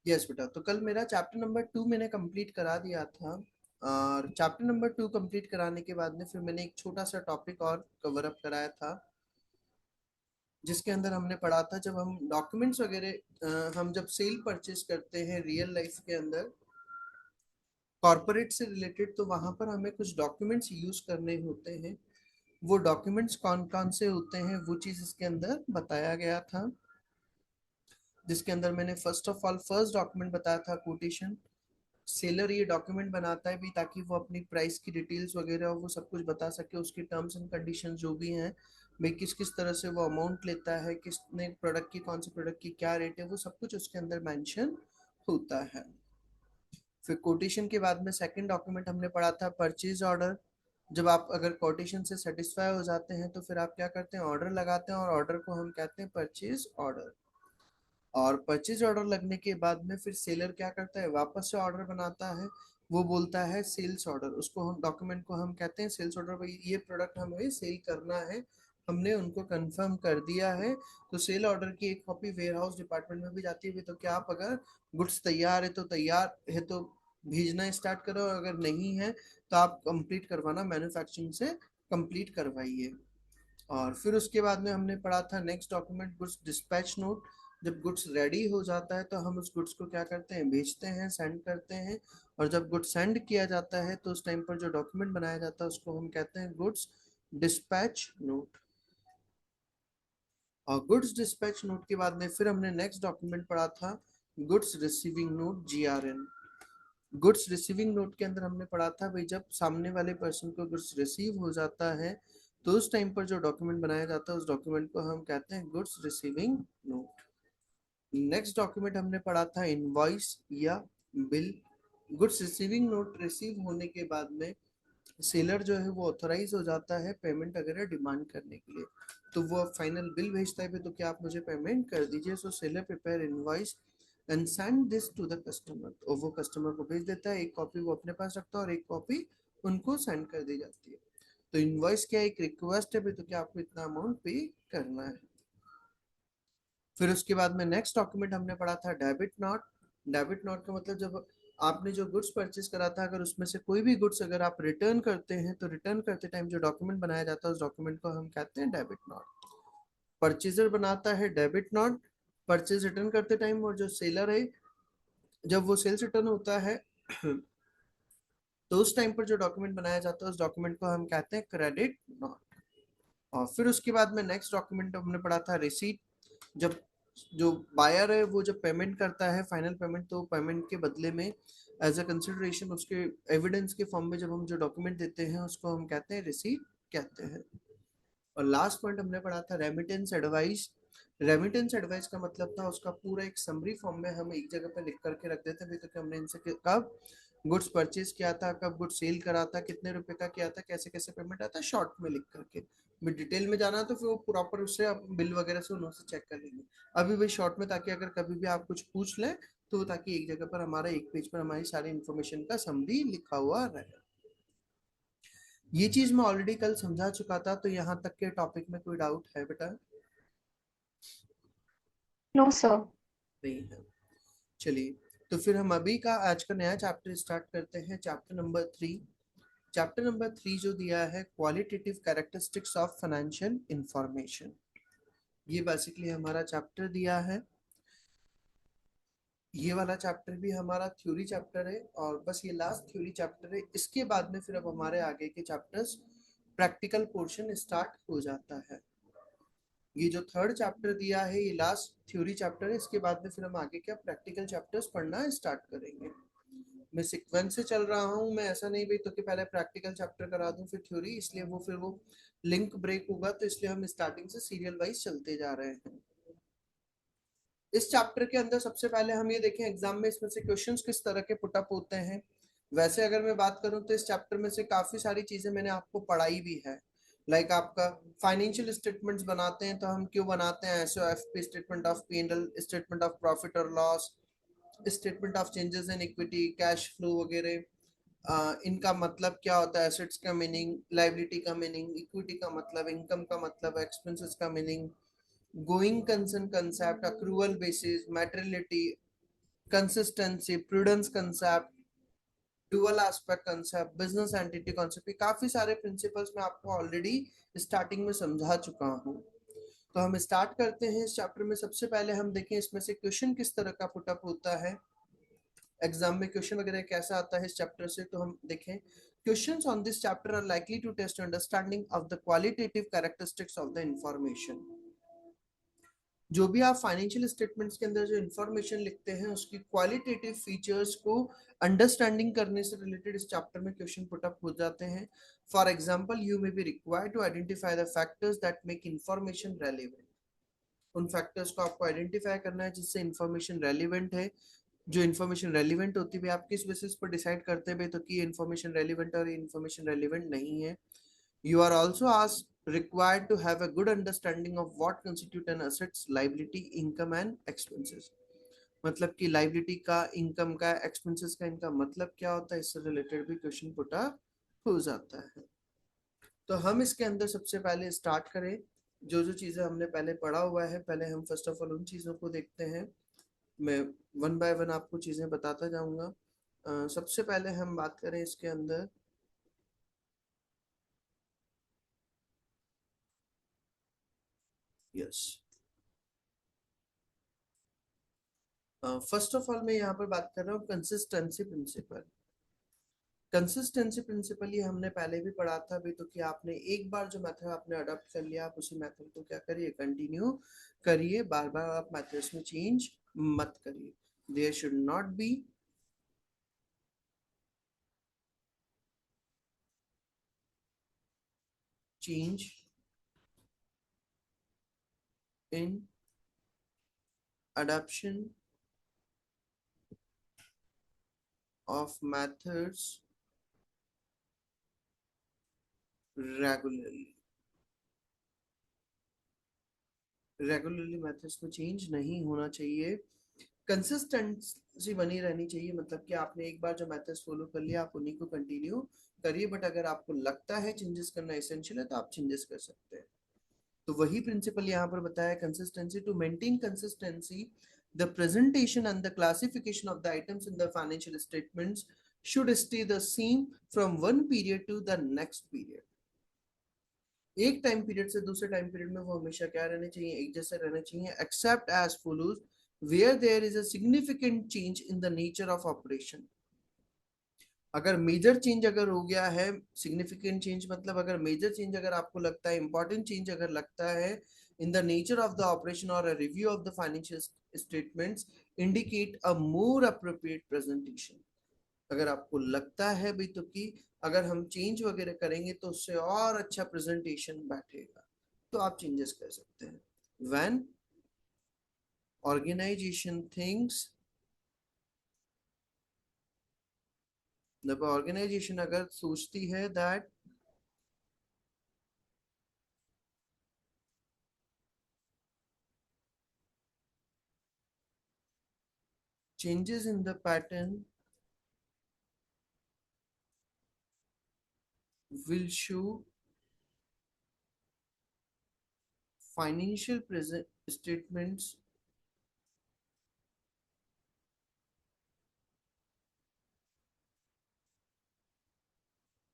Yes बेटा, तो कल मेरा चैप्टर नंबर 2 मैंने कंप्लीट करा दिया था। और चैप्टर नंबर 2 कंप्लीट कराने के बाद में फिर मैंने एक छोटा सा टॉपिक और कवर अप कराया था, जिसके अंदर हमने पढ़ा था जब हम डॉक्यूमेंट्स वगैरह हम जब सेल परचेज करते हैं रियल लाइफ के अंदर कॉर्पोरेट से रिलेटेड, तो वहां पर हमें कुछ डॉक्यूमेंट्स यूज करने होते हैं। वो डॉक्यूमेंट्स कौन कौन से होते हैं वो चीज इसके अंदर बताया गया था, जिसके अंदर मैंने first of all first document बताया था कोटेशन। सेलर ये डॉक्यूमेंट बनाता है भी ताकि वो अपनी प्राइस की डिटेल्स वगैरह वो सब कुछ बता सके, उसके टर्म्स एंड कंडीशंस जो भी हैं, भाई किस किस तरह से वो अमाउंट लेता है, किसने प्रोडक्ट की कौन से प्रोडक्ट की क्या रेट है, वो सब कुछ उसके अंदर मेंशन होता है। फिर कोटेशन के बाद में सेकंड डॉक्यूमेंट हमने पढ़ा था परचेज ऑर्डर। जब आप अगर कोटेशन से सेटिस्फाई हो जाते हैं तो फिर आप क्या करते हैं, ऑर्डर लगाते हैं, और ऑर्डर को हम कहते हैं परचेज ऑर्डर। और परचेज ऑर्डर लगने के बाद में फिर सेलर क्या करता है, वापस से ऑर्डर बनाता है, वो बोलता है सेल्स ऑर्डर। उसको हम डॉक्यूमेंट को हम कहते हैं सेल्स ऑर्डर, भाई ये प्रोडक्ट हमें सेल करना है, हमने उनको कंफर्म कर दिया है। तो सेल ऑर्डर की एक कॉपी वेयर हाउस डिपार्टमेंट में भी जाती है। तो क्या आप अगर गुड्स तैयार है तो भेजना स्टार्ट करो, अगर नहीं है तो आप कंप्लीट करवाना मैन्युफैक्चरिंग से कंप्लीट करवाइए। और फिर उसके बाद में हमने पढ़ा था next document goods dispatch note. जब गुड्स रेडी हो जाता है तो हम उस गुड्स को क्या करते हैं, भेजते हैं, सेंड करते हैं। और जब गुड्स सेंड किया जाता है तो उस टाइम पर जो डॉक्यूमेंट बनाया जाता है उसको हम कहते हैं गुड्स डिस्पैच नोट। और गुड्स डिस्पैच नोट के बाद में फिर हमने नेक्स्ट डॉक्यूमेंट पढ़ा था goods receiving note, GRN। Goods receiving note के अंदर हमने पढ़ा था भाई जब सामने वाले पर्सन को गुड्स रिसीव हो जाता है तो उस टाइम पर जो डॉक्यूमेंट बनाया जाता है उस डॉक्यूमेंट को हम कहते हैं goods receiving note. Next document हमने पढ़ा था इनवॉइस या bill. Goods receiving note receive होने के बाद में सेलर जो है वो ऑथोराइज हो जाता है पेमेंट वगैरह डिमांड करने के लिए। तो वो फाइनल बिल भेजता है तो क्या आप मुझे पेमेंट कर दीजिए। So seller prepare invoice and send this to the customer, और वो कस्टमर को भेज देता है। एक कॉपी वो अपने पास रखता है और एक कॉपी उनको सेंड कर दी जाती है। तो इनवॉइस क्या एक रिक्वेस्ट है तो क्या आपको इतना अमाउंट पे करना है। फिर उसके बाद में नेक्स्ट डॉक्यूमेंट हमने पढ़ा था डेबिट नोट। डेबिट नोट का मतलब जब आपने जो गुड्स परचेज करा था अगर उसमें से कोई भी गुड्स अगर आप रिटर्न करते हैं तो रिटर्न करते टाइम जो डॉक्यूमेंट बनाया जाता है उस डॉक्यूमेंट को हम कहते हैं डेबिट नोट। परचेजर बनाता है डेबिट नोट परचेज रिटर्न करते टाइम, और जो सेलर है जब वो सेल्स रिटर्न होता है तो उस टाइम पर जो डॉक्यूमेंट बनाया जाता है उस डॉक्यूमेंट को हम कहते हैं क्रेडिट नोट। और फिर उसके बाद में नेक्स्ट डॉक्यूमेंट हमने पढ़ा था रिसीट। जब जो बायर है वो जब पेमेंट करता है फाइनल पेमेंट, तो पेमेंट के बदले में एज अ कंसिडरेशन उसके एविडेंस के फॉर्म में जब हम जो डॉक्यूमेंट देते हैं उसको हम कहते हैं रिसीट कहते हैं। और लास्ट पॉइंट हमने पढ़ा था रेमिटेंस एडवाइस। रेमिटेंस एडवाइस का मतलब था उसका पूरा एक समरी फॉर्म में हम एक जगह पे लिख करके रख देते थे तो हमने इनसे कब गुड्स परचेज किया था, कब गुड्स सेल करा था, कितने रुपए का किया था, कैसे कैसे पेमेंट आता है, शॉर्ट में लिख करके। में डिटेल में जाना तो फिर वो प्रॉपर उससे आप बिल वगैरह से उन्होंने चेक कर लेंगे। अभी भी शॉर्ट में, ताकि अगर कभी भी आप कुछ पूछ लें तो ताकि एक जगह पर हमारा एक पेज पर हमारी सारी इन्फॉर्मेशन का समरी लिखा हुआ रहे। ये चीज मैं ऑलरेडी कल समझा चुका था, तो यहाँ तक के टॉपिक में कोई डाउट है बेटा? No sir. नहीं है। चलिए, तो फिर हम अभी का आज का नया चैप्टर स्टार्ट करते हैं, चैप्टर नंबर 3। चैप्टर नंबर 3 जो दिया है qualitative characteristics of financial information, ये बेसिकली हमारा चैप्टर दिया है। ये वाला चैप्टर भी हमारा थ्योरी चैप्टर है और बस ये लास्ट थ्योरी चैप्टर है। इसके बाद में फिर अब हमारे आगे के चैप्टर्स प्रैक्टिकल पोर्शन स्टार्ट हो जाता है। ये जो थर्ड चैप्टर दिया है ये लास्ट थ्योरी चैप्टर है, इसके बाद में फिर हम आगे क्या प्रैक्टिकल चैप्टर्स पढ़ना स्टार्ट करेंगे। मैं सीक्वेंस से चल रहा हूँ, मैं ऐसा नहीं भाई तो कि पहले प्रैक्टिकल चैप्टर करा दूं फिर थ्योरी, इसलिए वो फिर वो लिंक ब्रेक होगा, तो इसलिए हम स्टार्टिंग से सीरियल वाइज चलते जा रहे हैं। इस चैप्टर के अंदर सबसे पहले हम ये देखें एग्जाम में इसमें से क्वेश्चंस किस तरह के पुटअप होते हैं। वैसे अगर मैं बात करूं तो इस चैप्टर में से काफी सारी चीजें मैंने आपको पढ़ाई भी है। लाइक आपका फाइनेंशियल स्टेटमेंट्स बनाते हैं तो हम क्यों बनाते हैं, SOFP, statement of P&L, statement of profit और loss, statement of changes in equity, cash flow वगैरह। इनका मतलब क्या होता है, एसेट्स का मीनिंग, लाइबिलिटी का मीनिंग, इक्विटी का मतलब, इनकम का मतलब, एक्सपेंसेस का meaning, going concern concept, accrual basis, materiality, consistency, prudence concept, dual aspect concept, business entity concept, काफी सारे प्रिंसिपल्स मैं आपको ऑलरेडी स्टार्टिंग में समझा चुका हूँ। तो हम स्टार्ट करते हैं इस चैप्टर में। सबसे पहले हम देखें इसमें से क्वेश्चन किस तरह का पुटअप होता है, एग्जाम में क्वेश्चन वगैरह कैसा आता है इस चैप्टर से। तो हम देखें, questions on this chapter are likely to test understanding of the qualitative characteristics of the information. जो भी आप फाइनेंशियल स्टेटमेंट्स के अंदर जो इंफॉर्मेशन लिखते हैं उसकी क्वालिटेटिव फीचर्स को अंडरस्टैंडिंग करने से रिलेटेड इस चैप्टर में क्वेश्चन पुटअप हो जाते हैं। For example, you may be required to identify the factors that make information relevant. उन फैक्टर्स को आपको आइडेंटिफाई करना है जिससे इंफॉर्मेशन रेलिवेंट है। जो इन्फॉर्मेशन रेलिवेंट होती है आप किस बेसिस पर डिसाइड करते हैं तो कि ये इन्फॉर्मेशन रेलिवेंट और ये इन्फॉर्मेशन रेलिवेंट नहीं है। You are also asked required to have a good understanding of what constitute an assets, liability, income and expenses। मतलब कि लाइबिलिटी का, इनकम का, एक्सपेंसेस का, इनका मतलब क्या होता है, इससे रिलेटेड भी क्वेश्चन पुट अप हो जाता है। तो हम इसके अंदर सबसे पहले स्टार्ट करें, जो जो चीजें हमने पहले पढ़ा हुआ है पहले हम फर्स्ट ऑफ ऑल उन चीजों को देखते हैं। मैं वन बाय वन आपको चीजें बताता जाऊंगा। सबसे पहले हम बात करें इसके अंदर, यस, फर्स्ट ऑफ ऑल मैं यहाँ पर बात कर रहा हूँ कंसिस्टेंसी प्रिंसिपल। कंसिस्टेंसी प्रिंसिपल ये हमने पहले भी पढ़ा था अभी, तो कि आपने एक बार जो मेथड आपने अडॉप्ट कर लिया आप उसी मेथड को क्या करिए, कंटिन्यू करिए, बार बार आप मेथड्स में चेंज मत करिए। There should not be change in adoption of methods regularly। Regularly methods में चेंज नहीं होना चाहिए, कंसिस्टेंसी बनी रहनी चाहिए। मतलब कि आपने एक बार जो मेथड्स फॉलो कर लिया आप उन्हीं को कंटिन्यू करिए, बट अगर आपको लगता है चेंजेस करना एसेंशियल है तो आप चेंजेस कर सकते हैं। तो वही प्रिंसिपल यहाँ पर बताया, consistency. To maintain consistency, the presentation and the classification of the items in the financial statements should stay the same from one period to the next period। एक टाइम पीरियड से दूसरे टाइम पीरियड में वो हमेशा क्या रहने चाहिए, एक जैसे रहने चाहिए, except as follows where there is a significant change in the nature of operation. अगर मेजर चेंज अगर हो गया है, सिग्निफिकेंट चेंज मतलब अगर मेजर चेंज अगर आपको लगता है, इंपॉर्टेंट चेंज अगर लगता है in the nature of the operation or a review of the financial statements indicate a more appropriate presentation. अगर आपको लगता है भी तो कि अगर हम चेंज वगैरह करेंगे तो उससे और अच्छा प्रेजेंटेशन बैठेगा, तो आप चेंजेस कर सकते हैं। व्हेन ऑर्गेनाइजेशन थिंक्स, जब ऑर्गेनाइजेशन अगर सोचती है that changes in the pattern will show financial present statements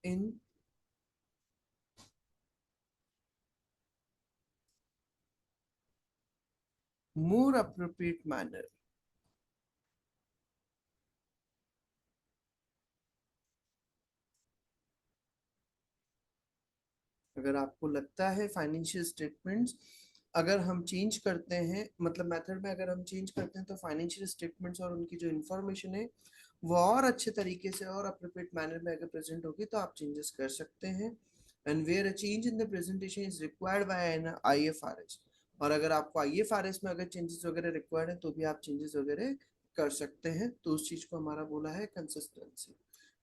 in more appropriate manner। अगर आपको लगता है फाइनेंशियल स्टेटमेंट्स अगर हम चेंज करते हैं, मतलब मेथड में अगर हम चेंज करते हैं तो फाइनेंशियल स्टेटमेंट्स और उनकी जो इंफॉर्मेशन है वो और अच्छे तरीके से और अप्रोप्रिएट मैनर में अगर प्रेजेंट होगी तो आप चेंजेस कर सकते हैं। And where a change in the presentation is required by an IFRS, और अगर आपको आईएफआरएस में अगर चेंजेस वगैरह रिक्वायर्ड है तो भी आप चेंजेस वगैरह कर सकते हैं। तो उस चीज को हमारा बोला है कंसिस्टेंसी।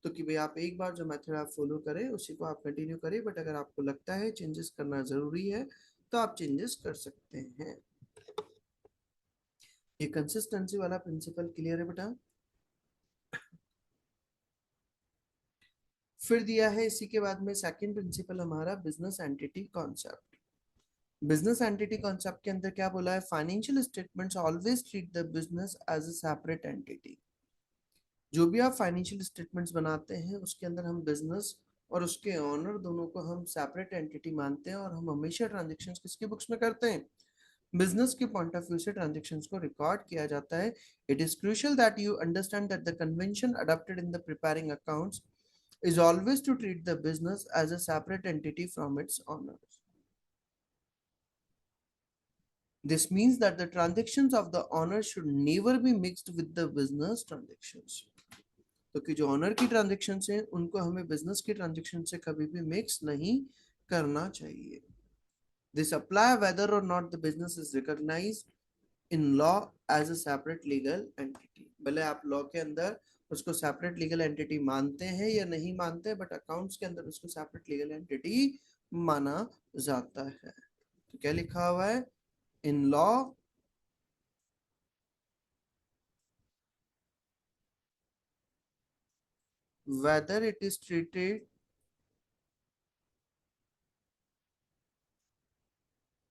तो कि भाई आप एक बार जो मेथड आप फॉलो करें उसी को आप कंटिन्यू करें, बट अगर आपको लगता है चेंजेस करना जरूरी है तो आप चेंजेस कर सकते हैं। ये कंसिस्टेंसी वाला प्रिंसिपल क्लियर है बेटा। फिर दिया है इसी के बाद में सेकंड प्रिंसिपल हमारा business entity concept. Business entity concept के अंदर क्या बोला है, financial statements always treat the business as a separate entity. जो भी आप फाइनेंशियल स्टेटमेंट्स बनाते हैं उसके अंदर हम बिजनेस और उसके ऑनर दोनों को हम सेपरेट एंटिटी मानते हैं, और हम हमेशा ट्रांजेक्शन्स किसकी बुक्स में करते हैं, बिजनेस के पॉइंट ऑफ व्यू से ट्रांजेक्शन्स को रिकॉर्ड किया जाता है। It is crucial that you understand that the convention adopted in the preparing accounts is always to treat the business as a separate entity from its owners. This means that the transactions of the owner should never be mixed with the business transactions. तो कि जो honour की transaction हैं उनको हमें business की transaction से कभी भी मिक्स नहीं करना चाहिए। This apply whether or not the business is recognised in law as a separate legal entity. भले आप लॉ के अंदर उसको सेपरेट लीगल एंटिटी मानते हैं या नहीं मानते, बट अकाउंट्स के अंदर उसको सेपरेट लीगल एंटिटी माना जाता है। तो क्या लिखा हुआ है, in law whether it is treated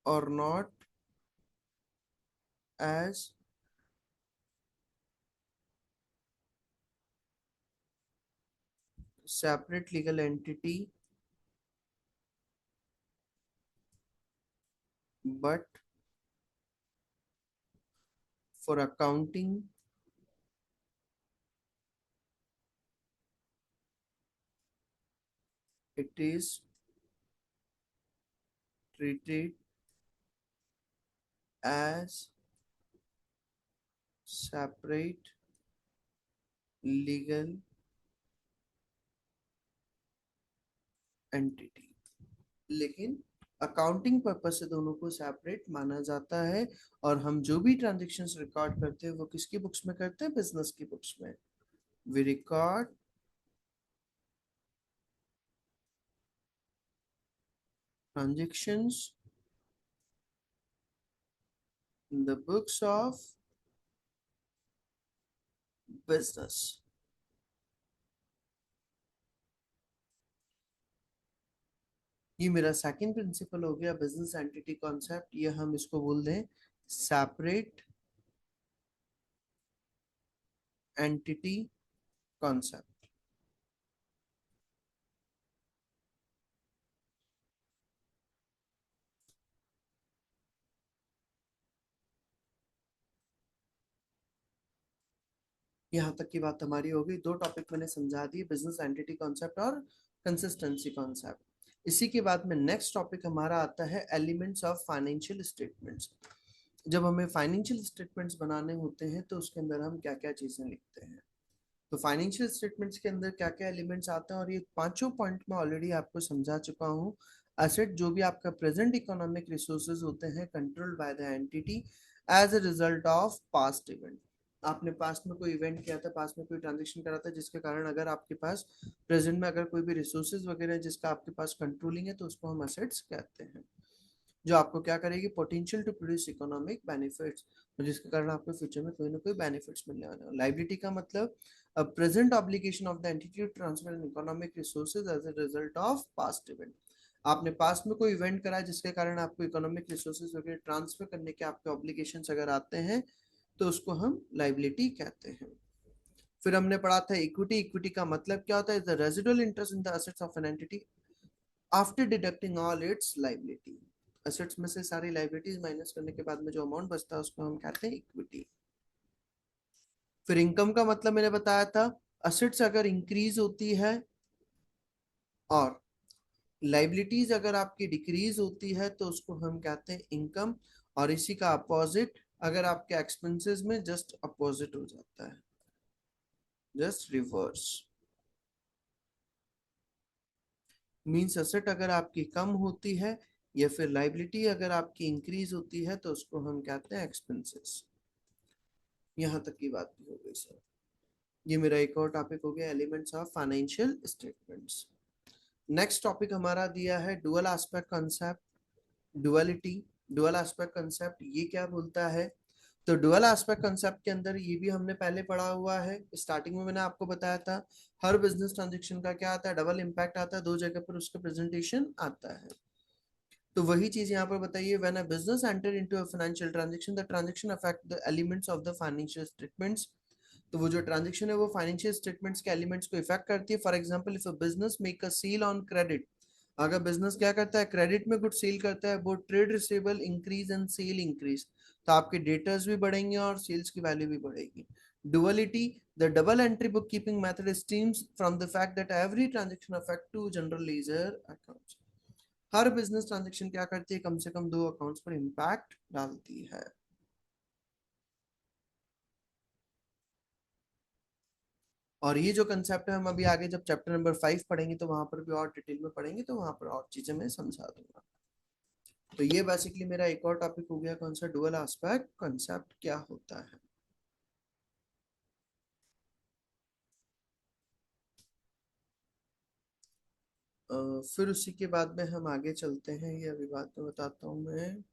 or not as separate legal entity but for accounting it is treated as separate legal entity। लेकिन अकाउंटिंग पर्पज से दोनों को सेपरेट माना जाता है, और हम जो भी ट्रांजेक्शन्स रिकॉर्ड करते हैं वो किसकी बुक्स में करते हैं, बिजनेस की बुक्स में। We record transactions in the books of business। ये मेरा सेकंड प्रिंसिपल हो गया बिजनेस एंटिटी कॉन्सेप्ट। ये हम इसको बोल दें सेपरेट एंटिटी कॉन्सेप्ट। यहाँ तक की बात हमारी हो गई। दो टॉपिक मैंने समझा दिए, बिजनेस एंटिटी कॉन्सेप्ट और कंसिस्टेंसी कॉन्सेप्ट। इसी के बाद में नेक्स्ट टॉपिक हमारा आता है एलिमेंट्स ऑफ फाइनेंशियल स्टेटमेंट्स। जब हमें फाइनेंशियल स्टेटमेंट्स बनाने होते हैं तो उसके अंदर हम क्या क्या चीजें लिखते हैं। तो फाइनेंशियल स्टेटमेंट्स के अंदर क्या क्या एलिमेंट्स आते हैं, और ये पांचों पॉइंट में ऑलरेडी आपको समझा चुका हूँ। एसेट जो भी आपका प्रेजेंट इकोनॉमिक रिसोर्सेज होते हैं controlled by the entity as a result of past event. आपने पास्ट में कोई इवेंट किया था, पास्ट में कोई ट्रांजेक्शन करा था, जिसके कारण अगर आपके पास प्रेजेंट में अगर कोई भी रिसोर्सेज वगैरह है जिसका आपके पास कंट्रोलिंग है, तो उसको हम असेट्स कहते हैं। जो आपको क्या करेगी, potential to produce economic benefits, जिसके कारण आपको फ्यूचर में कोई ना कोई बेनिफिट्स मिलने वाले हैं। लाइबिलिटी का मतलब present obligation of the entity to transfer economic resources as a result of past event. आपने पास्ट में कोई इवेंट करा है जिसके कारण आपको इकोनॉमिक रिसोर्सेज वगैरह ट्रांसफर करने के आपके ऑब्लिगेशन अगर आते हैं तो उसको हम लाइबिलिटी कहते हैं। फिर हमने पढ़ा था इक्विटी। इक्विटी का मतलब क्या होता है, the residual interest in the assets of an entity after deducting all it's liability. Assets में से सारी लाइबिलिटीज माइनस करने के बाद में जो अमाउंट बचता है उसको हम कहते हैं इक्विटी। फिर इनकम का मतलब मैंने बताया था, एसेट्स अगर इंक्रीज होती है और लाइबिलिटीज अगर आपकी डिक्रीज होती है तो उसको हम कहते हैं इनकम। और इसी का अपोजिट अगर आपके एक्सपेंसेस में जस्ट अपोजिट हो जाता है, जस्ट रिवर्स। मींस एसेट अगर आपकी कम होती है या फिर लाइबिलिटी अगर आपकी इंक्रीज होती है तो उसको हम कहते हैं एक्सपेंसेस। यहाँ तक की बात भी हो गई सर। ये मेरा एक और टॉपिक हो गया elements of financial statements. Next topic हमारा दिया है dual aspect concept, duality. Dual aspect concept ये क्या बोलता है, तो डुअल एस्पेक्ट कॉन्सेप्ट के अंदर ये भी हमने पहले पढ़ा हुआ है। स्टार्टिंग में मैंने आपको बताया था हर बिजनेस ट्रांजेक्शन का क्या आता है, डबल इम्पैक्ट आता है, दो जगह पर उसका प्रेजेंटेशन आता है। तो वही चीज यहाँ पर बताइए, when a business enter into a financial transaction, the transaction affect the elements of the financial statements. तो वो जो ट्रांजैक्शन है वो फाइनेंशियल स्टेटमेंट्स के एलिमेंट्स को इफेक्ट करती है। For example, if a business make a sale on credit, अगर बिजनेस क्या करता है, क्रेडिट में गुड सेल करता है, वो trade receivable increase and sale increase, तो आपके डेटर्स भी बढ़ेंगे और सेल्स की वैल्यू भी बढ़ेगी। Duality, the double entry book keeping method stems from the fact that every transaction affect two general ledger accounts. हर बिजनेस ट्रांजैक्शन क्या करती है, कम से कम दो अकाउंट्स पर इंपैक्ट डालती है। और ये जो कंसेप्ट है हम अभी आगे जब चैप्टर नंबर 5 पढ़ेंगे तो वहां पर भी और डिटेल में पढ़ेंगे, तो वहां पर और चीजें मैं समझा दूंगा। तो ये बेसिकली मेरा एक और टॉपिक हो गया, कौन सा, डुअल एस्पेक्ट कंसेप्ट क्या होता है। फिर उसी के बाद में हम आगे चलते हैं, ये अभी बात में बताता हूँ मैं।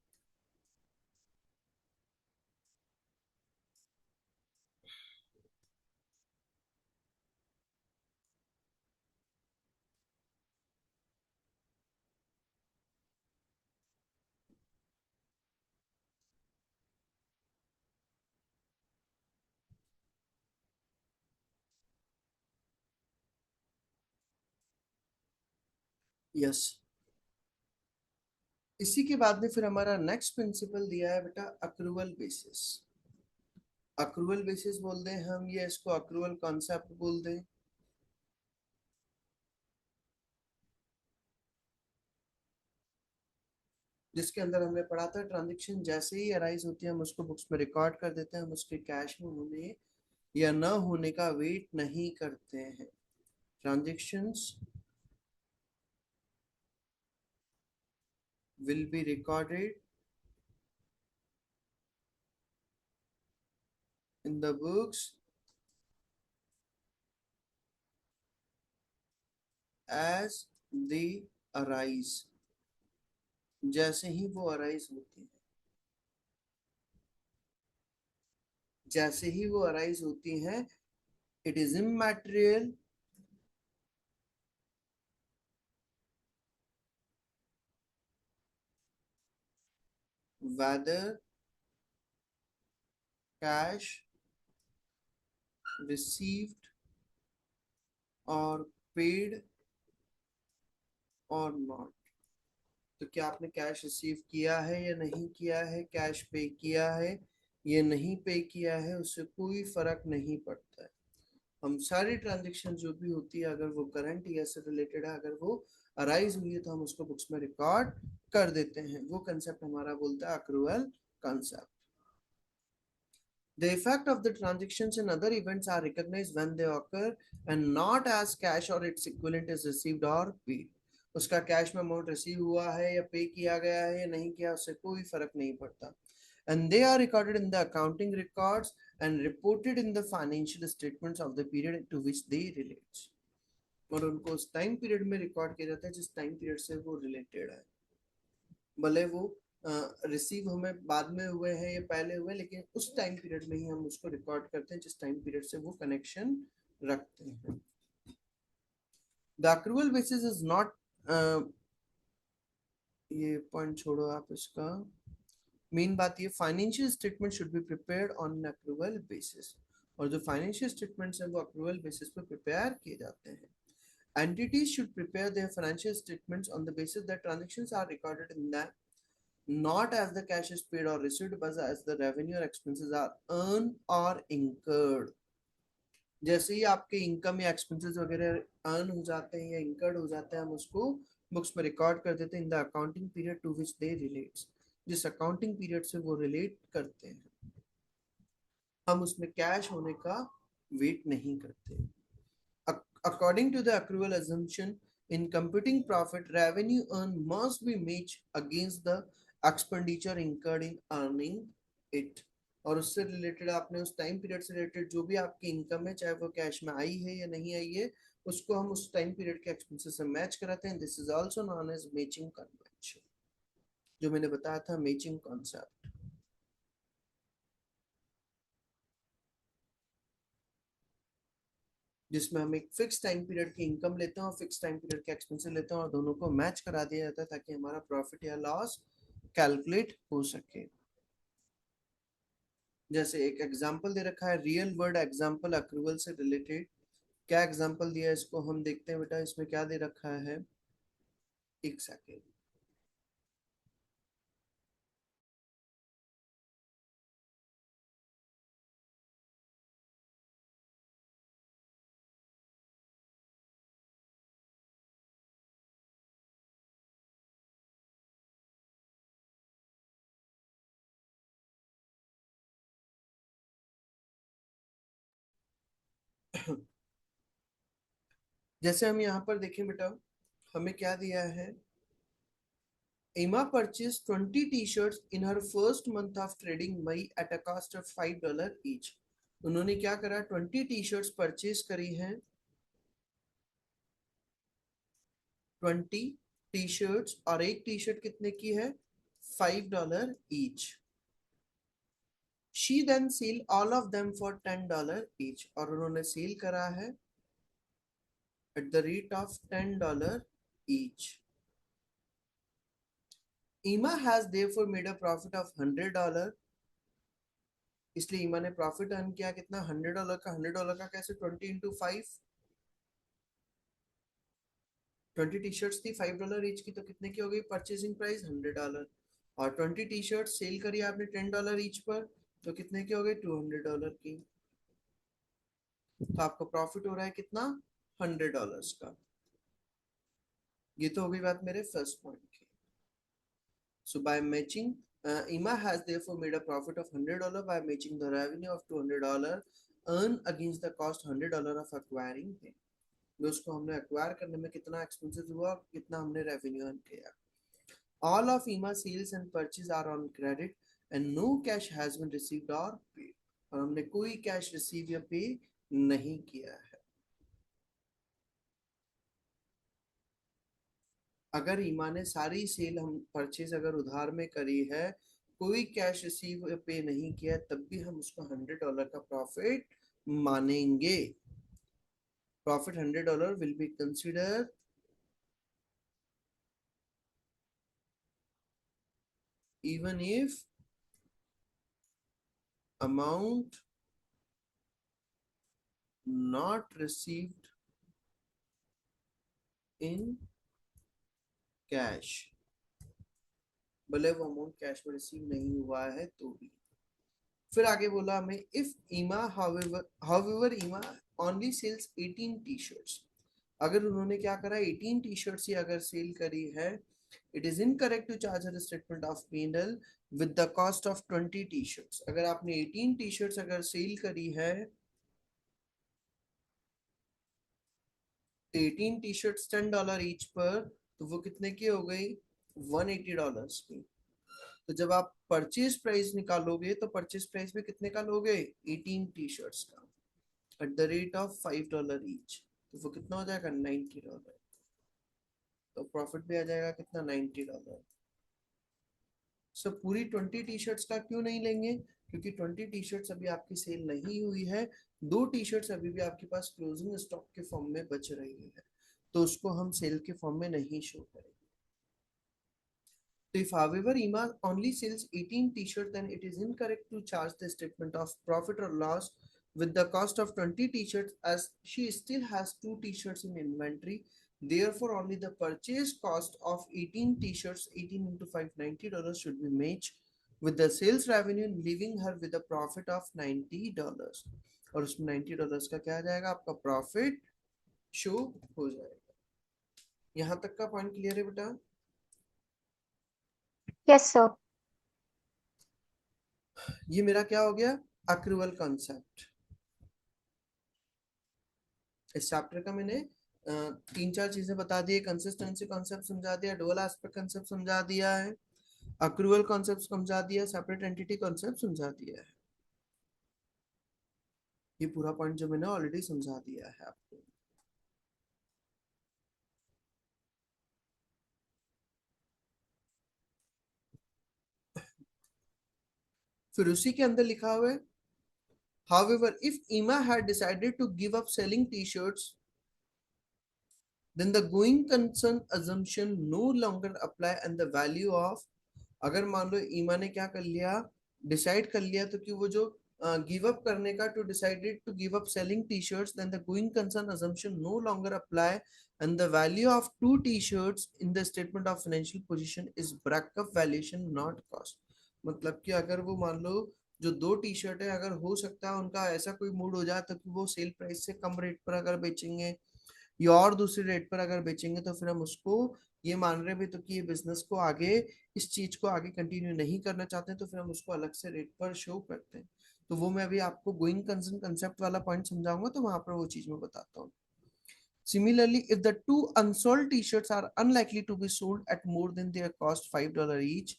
यस, इसी के बाद में फिर हमारा नेक्स्ट प्रिंसिपल दिया है बेटा, अक्रूवल बेसिस। अक्रूवल बेसिस बोल दें हम, ये इसको अक्रूवल कॉन्सेप्ट बोल दें, जिसके अंदर हमने पढ़ा था ट्रांजेक्शन जैसे ही अराइज होती है हम उसको बुक्स में रिकॉर्ड कर देते हैं, हम उसके कैश में होने या न होने का वेट नहीं करते हैं। Transactions will be recorded in the books as they arise, जैसे ही वो अराइज होती है, जैसे ही वो अराइज होती हैं। It is इमैटेरियल whether cash received or paid or not। तो क्या आपने कैश रिसीव किया है या नहीं किया है, कैश पे किया है या नहीं पे किया है, उससे कोई फर्क नहीं पड़ता है। हम सारी ट्रांजेक्शन जो भी होती है, अगर वो करंट ईयर से रिलेटेड है, अगर वो अराइज हुई है, तो हम उसको बुक्स में रिकॉर्ड कर देते हैं। वो कंसेप्ट हमारा बोलता है accrual concept. The effect of the transactions and other events are recognized when they occur and not as cash or its equivalent is received or paid। उसका कैश में अमाउंट रिसीव हुआ है या पे किया गया है या नहीं किया, उससे कोई फर्क नहीं पड़ता। And they are recorded in the accounting records and reported in the financial statements of the period to which they relate। और उनको उस टाइम पीरियड में रिकॉर्ड किया जाता है जिस टाइम पीरियड से वो रिलेटेड है, भले वो रिसीव हमें बाद में हुए हैं या पहले हुए, लेकिन उस टाइम पीरियड में ही हम उसको रिकॉर्ड करते हैं जिस टाइम पीरियड से वो कनेक्शन रखते हैं। The accrual basis is not, ये पॉइंट छोड़ो आप, इसका मेन बात ये, financial statement should be prepared on accrual basis. और जो फाइनेंशियल स्टेटमेंट्स हैं वो अक्रूवल बेसिस पे प्रिपेयर किए जाते हैं। Entities should prepare their financial statements on the basis that transactions are recorded in them not as the cash is paid or received but as the revenue or expenses are earned or incurred। जैसे ही आपके income या expenses वगैरह earn हो जाते हैं या incurred हो जाते हैं, हम उसको बुक्स में रिकॉर्ड कर देते हैं in the accounting period to which they relates, जिस अकाउंटिंग पीरियड से वो रिलेट करते हैं। हम उसमें कैश होने का वेट नहीं करते। According to the accrual assumption, in computing profit, revenue earned must be matched against the expenditure incurred in earning it। और उससे रिलेटेड आपने उस टाइम पीरियड से रिलेटेड जो भी आपकी इनकम है, चाहे वो कैश में आई है या नहीं आई है, उसको हम उस टाइम पीरियड के एक्सपेंसेस से मैच कराते हैं। This is also known as matching convention, जो मैंने बताया था मैचिंग कॉन्सेप्ट। जिसमें हम एक फिक्स टाइम पीरियड की इनकम लेते हैं और फिक्स टाइम पीरियड के एक्सपेंसेस लेते हैं और दोनों को मैच करा दिया जाता है ताकि हमारा प्रॉफिट या लॉस कैलकुलेट हो सके। जैसे एक एग्जांपल दे रखा है, रियल वर्ल्ड एग्जांपल अक्रूवल से रिलेटेड। क्या एग्जांपल दिया है इसको हम देखते हैं बेटा, इसमें क्या दे रखा है, एक सेकेंड। जैसे हम यहाँ पर देखें बेटा, हमें क्या दिया है, Emma purchased 20 t-shirts in her first month of trading May at a cost of $5 each. उन्होंने क्या करा, 20 टी शर्ट्स परचेज करी हैं, 20 टी शर्ट्स, और एक टी शर्ट कितने की है, $5 each. She then sell all of them for $10 each. और उन्होंने सेल करा है at the rate of $10 each. Emma has therefore made a profit of $100. इसलिए ईमा ने प्रॉफिट अर्न किया कितना, $100 का। $100 का कैसे, 20 इंटू 5, 20 टी शर्ट्स थी $5 ईच की, तो कितने की हो गई परचेसिंग प्राइस, $100। और 20 टी शर्ट सेल करी आपने $10 ईच पर, तो कितने की हो गई, $200 की। तो आपको प्रॉफिट हो रहा है कितना, $100 का। ये तो हो गई बात मेरे फर्स्ट पॉइंट की। So by matching, Ima has therefore made a profit of $100 by matching the revenue of $200 earned against the cost $100 of acquiring him. उसको हमने एक्वायर करने में कितना एक्सपेंसेस हुआ, कितना हमने रेवेन्यू अर्न किया। ऑल ऑफ ईमा sales and purchase are on credit and no cash has been received और पेड। और हमने कोई कैश रिसीव या पे नहीं किया है। अगर ईमा ने सारी सेल हम परचेज अगर उधार में करी है, कोई कैश रिसीव या पे नहीं किया, तब भी हम उसको $100 का प्रॉफिट मानेंगे। Profit $100 will be consider even if amount not received in cash, भले वो अमाउंट कैश में रिसीव नहीं हुआ है तो भी। फिर आगे बोला हमें, इफ ईमा हाउएवर ईमा ओनली सेल्स 18 टी शर्ट्स। अगर उन्होंने क्या करा, 18 टी शर्ट्स ही अगर सेल करी है, it is incorrect to charge her statement of P&L with the cost of 20 T shirts. अगर आपने 18 टी शर्ट्स अगर सेल करी है, 18 टी शर्ट्स $10 ईच पर, तो वो कितने की हो गई, $180 की। तो जब आप परचेज प्राइस निकालोगे तो परचेज प्राइस में कितने का लोगे, 18 टी शर्ट्स का eight the rate of $5 each, तो वो कितना हो जाएगा, $90। तो प्रॉफिट भी आ जाएगा कितना, $90। सो पूरी 20 टी शर्ट्स का क्यों नहीं लेंगे, क्योंकि 20 टी शर्ट्स अभी आपकी सेल नहीं हुई है। 2 टी शर्ट्स अभी भी आपके पास क्लोजिंग स्टॉक के फॉर्म में बच रही है, तो उसको हम सेल के फॉर्म में नहीं शो करेंगे। So if however Ima only sells 18 t-shirts, then it is incorrect to charge the statement of profit or loss with the cost of 20 t-shirts, as she still has 2 t-shirts in inventory. Therefore, only the purchase cost of 18 t-shirts, 18 into 5, $90 should be matched with the sales revenue, leaving her with a profit of $90। और उसमें $90 का क्या आ जाएगा, आपका profit show हो जाएगा। यहाँ तक का पॉइंट क्लियर है बेटा? Yes sir. ये मेरा क्या हो गया, अक्रूवल कॉन्सेप्ट। इस चैप्टर का मैंने 3-4 चीजें बता दी, कंसिस्टेंसी कॉन्सेप्ट समझा दिया, डुअल एस्पेक्ट कॉन्सेप्ट समझा दिया है, अक्रूवल कॉन्सेप्ट समझा दिया, सेपरेट एंटिटी कॉन्सेप्ट समझा दिया है। ये पूरा पॉइंट जो मैंने ऑलरेडी समझा दिया है आपको। फिर उसी के अंदर लिखा हुआ है However, if EMA had decided to give up selling t-shirts, then the going concern assumption no longer apply and the value of, अगर मान लो ईमा ने क्या कर लिया, डिसाइड कर लिया, तो कि वो जो गिव अप करने का, to decided to give up selling T shirts, then the going concern assumption no longer apply and the value of two T shirts in the statement of financial position is breakup valuation not cost. मतलब कि अगर वो मान लो जो दो T shirt है, अगर हो सकता है उनका ऐसा कोई मूड हो जाए तो कि वो सेल प्राइस से कम रेट पर अगर बेचेंगे या और दूसरे रेट पर अगर बेचेंगे, तो फिर हम उसको ये मान रहे भी तो कि ये बिजनेस को आगे, इस चीज को आगे कंटिन्यू नहीं करना चाहते, तो फिर हम उसको अलग से रेट पर शो करते हैं। तो वो मैं अभी आपको गोइंग कंसर्न कंसेप्ट वाला पॉइंट समझाऊंगा, तो वहां पर वो चीज मैं बताता हूँ। Similarly, if the two unsold t-shirts are unlikely to be sold at more than their cost $5 each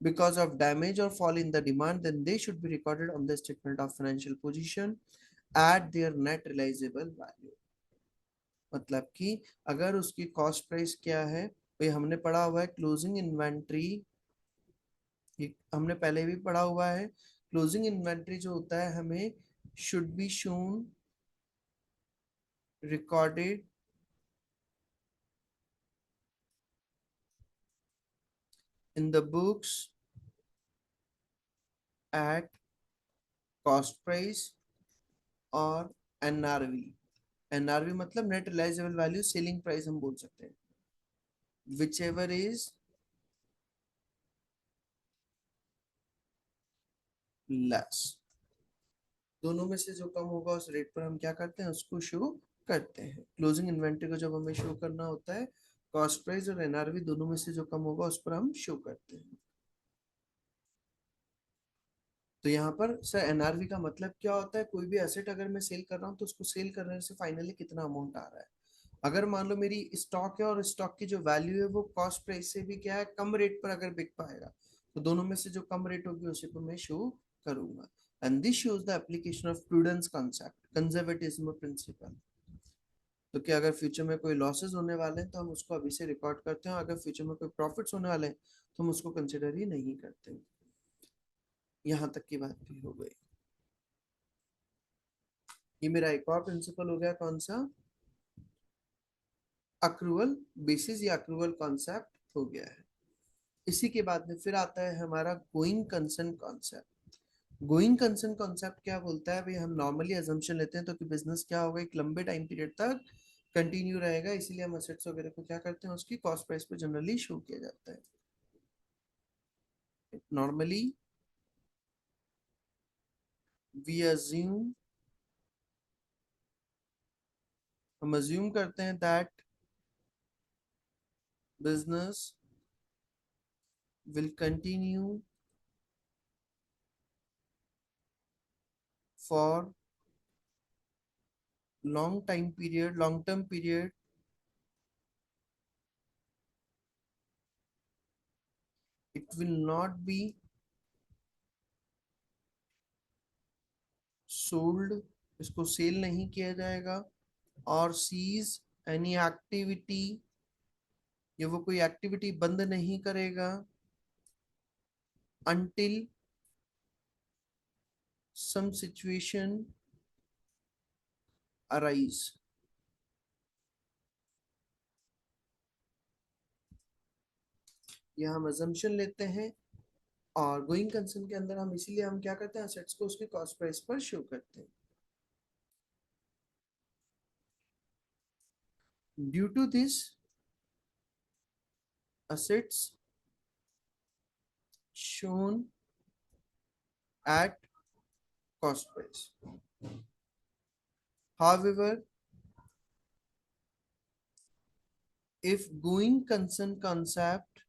because of damage or fall in the demand, then they should be recorded on the statement of financial position at their net realizable value। मतलब कि अगर उसकी cost price क्या है, भाई हमने पढ़ा हुआ है क्लोजिंग इन्वेंट्री, ये हमने पहले भी पढ़ा हुआ है। क्लोजिंग इन्वेंट्री जो होता है हमें should be shown recorded in the books at cost price और एनआरवी। एनआरवी मतलब net realisable value selling price हम बोल सकते हैं, विच एवर इज लेस। दोनों में से जो कम होगा उस रेट पर हम क्या करते हैं, उसको शो करते हैं। क्लोजिंग इन्वेंट्री को जब हमें शो करना होता है, कॉस्ट प्राइस और एनआरवी दोनों में से जो कम होगा उस पर हम शो करते हैं। तो यहाँ पर सर एनआरवी का मतलब क्या होता है, कोई भी एसेट अगर मैं सेल कर रहा हूँ तो उसको सेल करने से फाइनली कितना अमाउंट आ रहा है। अगर मान लो मेरी स्टॉक है और स्टॉक की जो वैल्यू है वो कॉस्ट प्राइस से भी क्या है, कम रेट पर अगर बिक पाएगा, तो दोनों में से जो कम रेट होगी उसी को मैं शो करूंगा। And this shows the application of prudence concept, conservatism principle. तो क्या अगर फ्यूचर में कोई लॉसेस होने वाले हैं तो हम उसको अभी से रिकॉर्ड करते हैं, अगर फ्यूचर में कोई प्रॉफिट्स होने वाले हैं तो हम उसको कंसिडर ही नहीं करते। यहाँ तक की बात भी हो गई। ये मेरा एक और प्रिंसिपल हो गया, कौन सा, अक्रूवल बेसिस या अक्रूवल कॉन्सेप्ट हो गया है। इसी के बाद में फिर आता है हमारा going concern concept. Going concern concept क्या बोलता है, भाई हम नॉर्मली अजम्पशन लेते हैं तो कि बिजनेस क्या होगा, एक लंबे टाइम पीरियड तक कंटिन्यू रहेगा, इसीलिए हम असेट्स वगैरह को क्या करते हैं, उसकी कॉस्ट प्राइस पे जनरली शो किया जाता है। नॉर्मली वी अज्यूम, हम अज्यूम करते हैं that business will continue for long time period, long term period. It will not be sold, इसको सेल नहीं किया जाएगा, और सीज एनी एक्टिविटी, ये वो कोई एक्टिविटी बंद नहीं करेगा until some situation arise। यह हम assumption लेते हैं, और गोइंग कंसर्न के अंदर हम इसीलिए हम क्या करते हैं, असेट्स को उसके कॉस्ट प्राइस पर शो करते हैं। Due to this assets shown at cost price, however, if going concern concept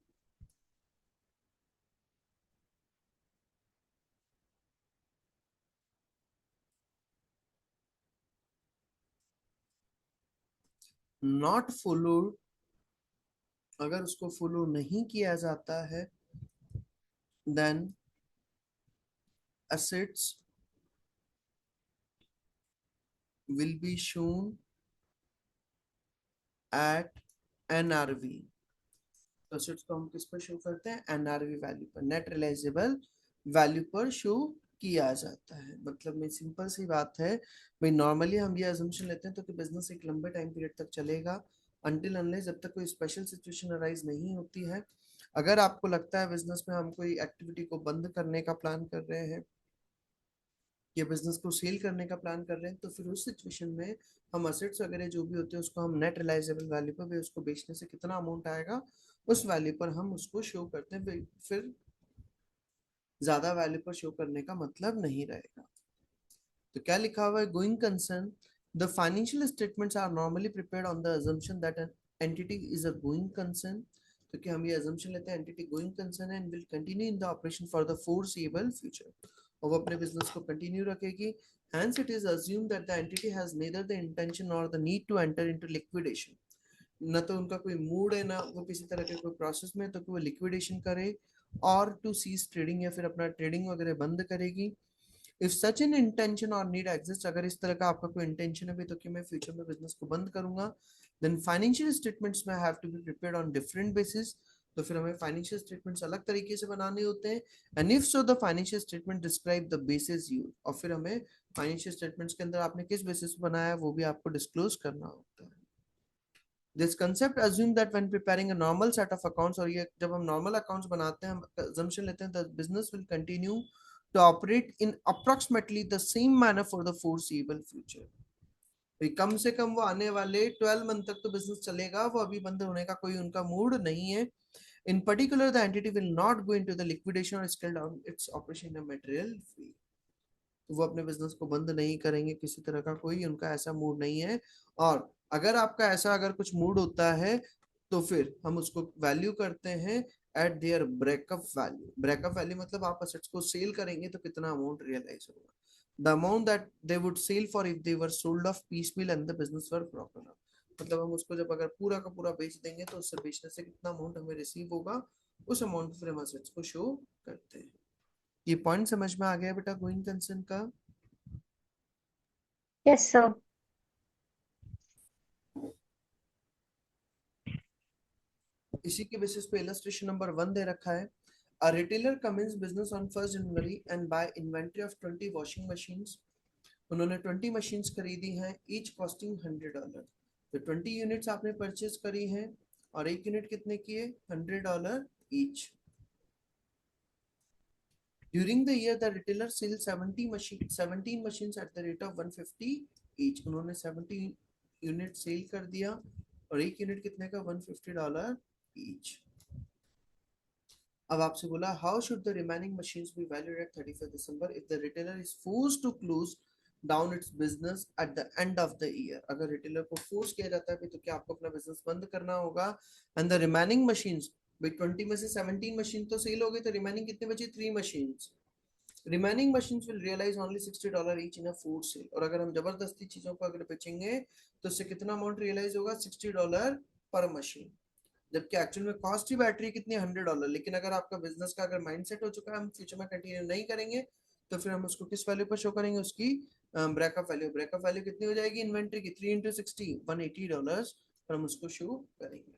not followed, अगर उसको फॉलो नहीं किया जाता है, then assets will be shown at NRV। तो assets को हम किस पर शो करते हैं, NRV वैल्यू पर, नेट रिलाइजेबल वैल्यू पर शो किया जाता है। मतलब में सिंपल सी बात है भाई, नॉर्मली हम ये अजम्पशन लेते हैं तो कि बिजनेस एक लंबे टाइम पीरियड तक चलेगा, अनटिल अनलेस जब तक कोई स्पेशल सिचुएशन अराइज नहीं होती है। अगर आपको लगता है बिजनेस में हम कोई एक्टिविटी को बंद करने का प्लान कर रहे हैं या बिजनेस को सेल करने का प्लान कर रहे हैं, तो फिर उस सिचुएशन में हम असेट्स वगैरह जो भी होते हैं उसको हम नेट रिलाइजेबल वैल्यू पर भी, उसको बेचने से कितना अमाउंट आएगा उस वैल्यू पर हम उसको शो करते हैं। फिर ज्यादा वैल्यू पर शो करने का मतलब नहीं रहेगा। तो क्या लिखा हुआ है, going concern, the financial statements are normally prepared on the assumption that an entity is a going concern. तो क्या हम ये अजम्पशन लेते हैं entity going concern and will continue in the operation for the foreseeable future, और वो अपने business को कंटिन्यू रखेगी। Hence, it is assumed that the entity has neither the intention nor the need to enter into liquidation. न तो उनका कोई mood है, ना वो किसी तरह के कोई प्रोसेस में तो कि वो लिक्विडेशन करे और टू सीज ट्रेडिंग, या फिर अपना ट्रेडिंग वगैरह बंद करेगी। इफ सच एन इंटेंशन और नीड एग्जिस्ट, अगर इस तरह का आपका कोई इंटेंशन है भी तो कि मैं फ्यूचर में बिजनेस को बंद करूंगा, देन फाइनेंशियल स्टेटमेंट्स में have to be prepared on different basis. तो फिर हमें फाइनेंशियल स्टेटमेंट्स अलग तरीके से बनाने होते हैं। And if so the financial statement describe the basis use, और फिर हमें फाइनेंशियल स्टेटमेंट्स के अंदर आपने किस बेसिस पे बनाया है वो भी आपको डिस्क्लोज करना होता है। This concept assume that when preparing a normal set of accounts, और ये जब हम नॉर्मल अकाउंट्स बनाते हैं हम assumption लेते हैं that business will continue to operate in approximately the same manner for the foreseeable future। भाई कम से कम वो आने वाले 12 मंथ तक तो बिजनेस चलेगा, वो अभी बंद होने का कोई उनका मूड नहीं है। In particular the entity will not go into the liquidation or scale down its operation in material free. तो वो अपने बिजनेस को बंद नहीं करेंगे, किसी तरह का कोई उनका ऐसा मूड नहीं है। और अगर आपका ऐसा अगर कुछ मूड होता है तो फिर हम उसको वैल्यू करते हैं at their breakup value. Breakup value मतलब आप असेट्स को सेल करेंगे तो कितना अमाउंट रियलाइज होगा, the amount that they would sell for if they were sold off piecemeal and the business were proper. मतलब हम उसको जब अगर पूरा का पूरा बेच देंगे तो उससे बेचने से कितना अमाउंट हमें रिसीव होगा, उस अमाउंट फिर हम असेट्स को शो करते हैं। ये पॉइंट समझ में आ गया बेटा गोइंग कंसर्न का? Yes sir. इसी के बेसिस पे इलस्ट्रेशन नंबर 1 दे रखा है। A retailer commenced business on 1st January and buy inventory of 20 washing machines। उन्होंने 20 मशीन्स खरीदी हैं, ईच कॉस्टिंग $100। तो 20 यूनिट्स आपने परचेज करी हैं और एक यूनिट कितने की है, $100 each. During the year the retailer sell 17 machines at the rate of 150 each. उन्होंने 17 यूनिट सेल कर दिया और एक यूनिट कितने का, $150 ईच। अब आपसे बोला how should the remaining machines be valued at 31 December if the retailer is forced to close down its business at the end of the year. अगर रिटेलर को फोर्स किया जाता है तो क्या आपको अपना बिजनेस बंद करना होगा। एंड द रिमेनिंग मशीन्स, भाई 20 में से 17 मशीन तो सेल हो गई, तो रिमेनिंग कितने बची, 3 machines. Remaining machines will realise only $60 each in a forced sale. और अगर हम जबरदस्ती चीजों को अगर बेचेंगे तो इससे कितना अमाउंट रियलाइज होगा, $60 पर मशीन। जबकि एक्चुअल में कॉस्ट ही बैटरी कितनी, $100। लेकिन अगर आपका बिजनेस का अगर माइंडसेट हो चुका है हम फ्यूचर में कंटिन्यू नहीं करेंगे, तो फिर हम उसको किस वैल्यू पर शो करेंगे, उसकी ब्रेकअप वैल्यू। ब्रेकअप वैल्यू कितनी हो जाएगी इन्वेंट्री की, 3 into 60 $180 पर हम उसको शो करेंगे।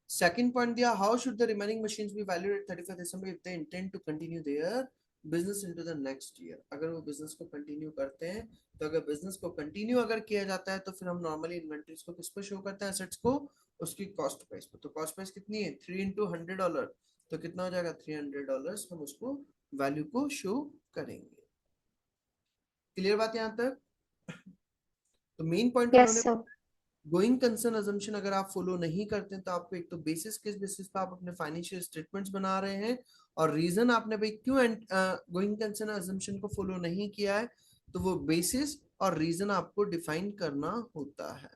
सेकंड पॉइंट दिया, how should the remaining machines be valued at 31 December if they intend to continue their business into the next year. अगर वो बिजनेस को कंटिन्यू करते हैं, तो अगर बिजनेस को कंटिन्यू अगर किया जाता है तो फिर हम नॉर्मली इन्वेंटरीज को किस पर शो करते हैं, एसेट्स को उसकी कॉस्ट प्राइस पर। तो कॉस्ट प्राइस कितनी है, 3 into $100, तो कितना हो जाएगा, $300 हम उसको वैल्यू को शो करेंगे। क्लियर बात यहाँ तक? तो मेन पॉइंट यस उन्होंने, सर। गोइंग कंसर्न अजम्पशन अगर आप फॉलो नहीं करते हैं तो आपको एक तो बेसिस, किस बेसिस पे आप अपने फाइनेंशियल स्टेटमेंट्स बना रहे हैं, और रीजन आपने भाई क्यों गोइंग कंसर्न अजम्पशन को फॉलो नहीं किया है, तो वो बेसिस और रीजन आपको डिफाइन करना होता है।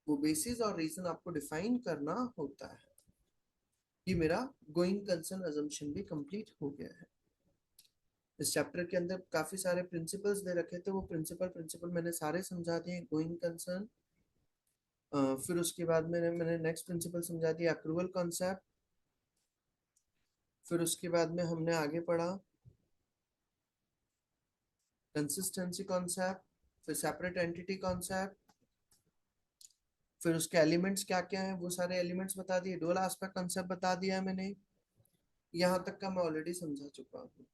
वो बेसिस और रीजन आपको डिफाइन करना होता है। ये मेरा गोइंग कंसर्न अजम्पशन भी कंप्लीट हो गया है। इस चैप्टर के अंदर काफी सारे प्रिंसिपल्स दे रखे थे, वो प्रिंसिपल मैंने सारे समझा दिए गोइंग कंसर्न। फिर उसके बाद मैंने नेक्स्ट प्रिंसिपल समझा दिया अक्रूवल कॉन्सेप्ट। फिर उसके बाद में हमने आगे पढ़ा कंसिस्टेंसी कॉन्सेप्ट, फिर सेपरेट एंटिटी कॉन्सेप्ट, फिर उसके एलिमेंट्स क्या क्या हैं वो सारे एलिमेंट्स बता दिए, डुअल एस्पेक्ट कॉन्सेप्ट बता दिया है मैंने। यहाँ तक का मैं ऑलरेडी समझा चुका हूँ।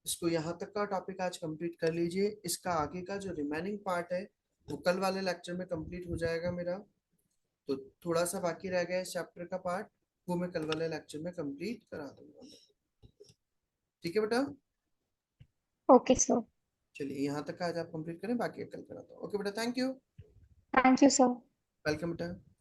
इसको यहाँ तक का टॉपिक आज कंप्लीट कर लीजिए। इसका आगे का जो रिमेनिंग पार्ट है वो कल वाले लेक्चर में कंप्लीट हो जाएगा मेरा। तो थोड़ा सा बाकी रह गया इस चैप्टर का पार्ट, वो मैं कल वाले लेक्चर में कंप्लीट करा दूंगा। ठीक है बेटा, ओके सर। चलिए यहाँ तक का आज आप कंप्लीट करें, बाकी कल कराता हूँ। ओके बेटा, thank you. Thank you sir. Welcome बेटा।